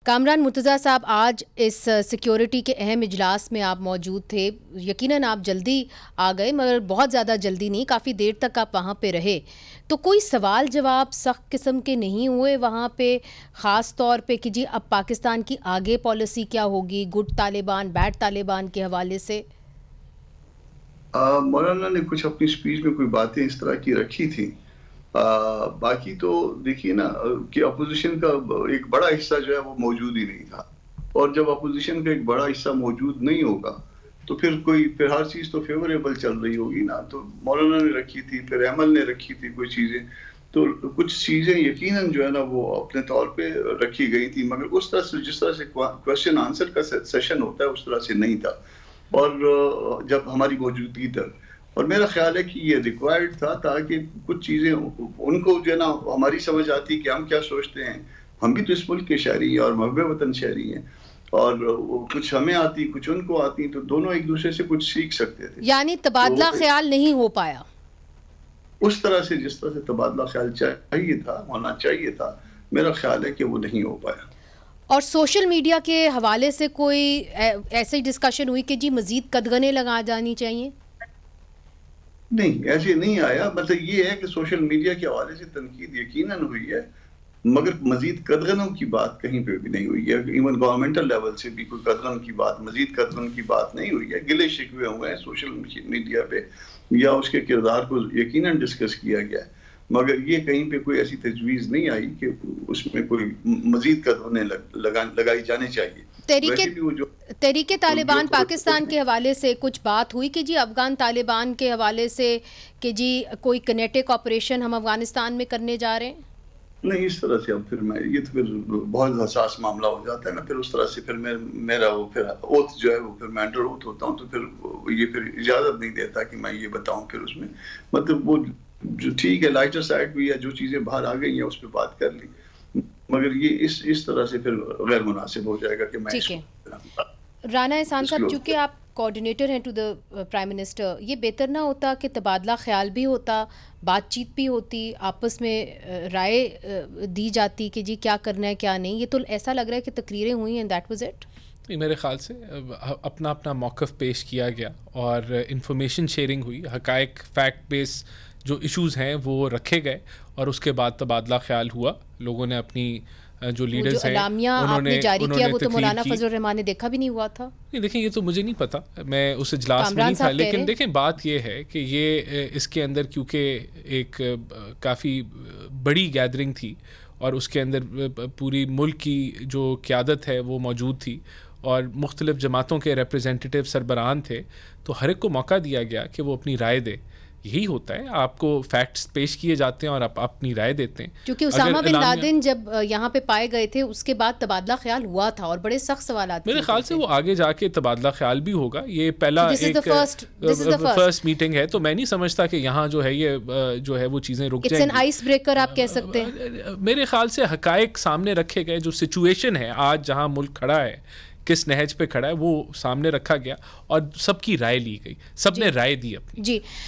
کامران مرتضیٰ صاحب، آج اس سیکیورٹی کے اہم اجلاس میں آپ موجود تھے. یقیناً آپ جلدی آ گئے، مگر بہت زیادہ جلدی نہیں، کافی دیر تک آپ وہاں پہ رہے. تو کوئی سوال جواب سخت قسم کے نہیں ہوئے وہاں پہ، خاص طور پہ کہ جی اب پاکستان کی آگے پالیسی کیا ہوگی، گڈ طالبان بیڈ طالبان کے حوالے سے؟ مولانا نے کچھ اپنی سپیچ میں کوئی باتیں اس طرح کی رکھی تھی. باقی تو دیکھیے نا کہ اپوزیشن کا ایک بڑا حصہ جو ہے وہ موجود ہی نہیں تھا، اور جب اپوزیشن کا ایک بڑا حصہ موجود نہیں ہوگا تو پھر ہر چیز تو فیوریبل چل رہی ہوگی نا. تو مولانا نے رکھی تھی، پھر احمد نے رکھی تھی کوئی چیزیں، تو کچھ چیزیں یقیناً جو ہے نا وہ اپنے طور پہ رکھی گئی تھی، مگر اس طرح سے جس طرح سے کوشچن آنسر کا سیشن ہوتا ہے اس طرح سے نہیں تھا. اور جب ہماری موجودگی تک، اور میرا خیال ہے کہ یہ ریکوائرڈ تھا تاکہ کچھ چیزیں ان کو جو ہے نا ہماری سمجھ آتی کہ ہم کیا سوچتے ہیں. ہم بھی تو اس ملک کے شہری ہیں اور محب وطن شہری ہیں، اور کچھ ہمیں آتی کچھ ان کو آتی، تو دونوں ایک دوسرے سے کچھ سیکھ سکتے تھے. یعنی تبادلہ خیال نہیں ہو پایا اس طرح سے جس طرح سے تبادلہ خیال چاہیے تھا، ہونا چاہیے تھا، میرا خیال ہے کہ وہ نہیں ہو پایا. اور سوشل میڈیا کے حوالے سے کوئی ایسی ڈسکشن ہوئی کہ جی مزید قدغنیں لگا جانی چاہیے؟ نہیں، ایسے نہیں آیا. مطلب یہ ہے کہ سوشل میڈیا کے حوالے سے تنقید یقیناً ہوئی ہے، مگر مزید قدغنوں کی بات کہیں پہ بھی نہیں ہوئی ہے. ایون گورنمنٹل لیول سے بھی کوئی قدغن کی بات، مزید قدغن کی بات نہیں ہوئی ہے. گلے شکوے ہوئے ہیں سوشل میڈیا پہ، یا اس کے کردار کو یقیناً ڈسکس کیا گیا ہے، مگر یہ کہیں پہ کوئی ایسی تجویز نہیں آئی کہ اس میں کوئی مزید قدغنیں لگائی جانی چاہیے. تحریک طالبان پاکستان کے حوالے سے کچھ بات ہوئی کہ جی افغان طالبان کے حوالے سے کہ جی کوئی کنیکٹک آپریشن ہم افغانستان میں کرنے جا رہے ہیں؟ نہیں، اس طرح سے اب پھر میں یہ تو پھر بہت حساس معاملہ ہو جاتا ہے نا. پھر اس طرح سے پھر میرا وہ پھر اوتھ جو ہے وہ پھر میں انڈر اوتھ ہوتا ہوں، تو پھر یہ پھر اجازت نہیں دیتا کہ میں یہ بتاؤں. پھر اس میں مطلب وہ جو ٹھیک ہے لائٹر سائڈ بھی ہے، جو چیزیں باہر آ گئی ہیں اس پہ بات کر لی، مگر یہ اس طرح سے پھر غیر مناسب ہو جائے گا کہ میں. رانا احسان صاحب، چونکہ آپ کوآرڈینیٹر ہیں ٹو دا پرائم منسٹر، یہ بہتر نہ ہوتا کہ تبادلہ خیال بھی ہوتا، بات چیت بھی ہوتی، آپس میں رائے دی جاتی کہ جی کیا کرنا ہے کیا نہیں؟ یہ تو ایسا لگ رہا ہے کہ تقریریں ہوئی ہیں، دیٹ واز اٹ. میرے خیال سے اپنا موقف پیش کیا گیا اور انفارمیشن شیئرنگ ہوئی، حقائق فیکٹ بیس جو ایشوز ہیں وہ رکھے گئے، اور اس کے بعد تبادلہ خیال ہوا. لوگوں نے اپنی جو لیڈرز ہیں انہوں نے جاری کیا، وہ تو مولانا فضل الرحمان نے دیکھا بھی نہیں ہوا تھا. نہیں دیکھیں، یہ تو مجھے نہیں پتا، میں اس اجلاس میں نہیں تھا، لیکن دیکھیں بات یہ ہے کہ یہ اس کے اندر کیونکہ ایک کافی بڑی گیدرنگ تھی اور اس کے اندر پوری ملک کی جو قیادت ہے وہ موجود تھی اور مختلف جماعتوں کے ریپریزنٹیٹیو سربراہان تھے، تو ہر ایک کو موقع دیا گیا کہ وہ اپنی رائے دے. یہی ہوتا ہے، آپ کو فیکٹس پیش کیے جاتے ہیں اور آپ اپنی رائے دیتے ہیں. کیونکہ اسامہ بن لادن جب یہاں پہ پائے گئے تھے اس کے بعد تبادلہ خیال ہوا تھا اور بڑے سخت سوالات. میرے خیال سے وہ آگے جا کے تبادلہ خیال بھی ہوگا. یہ پہلا ایک فرسٹ میٹنگ ہے، تو میں نہیں سمجھتا کہ یہاں جو ہے یہ جو ہے وہ چیزیں رک جائیں. اٹس این آئس بریکر آپ کہہ سکتے ہیں. میرے خیال سے حقائق سامنے رکھے گئے، جو سچویشن ہے آج جہاں ملک کھڑا ہے، کس نہج پہ کھڑا ہے، وہ سامنے رکھا گیا اور سب کی رائے لی گئی، سب نے رائے دی اپنی. جی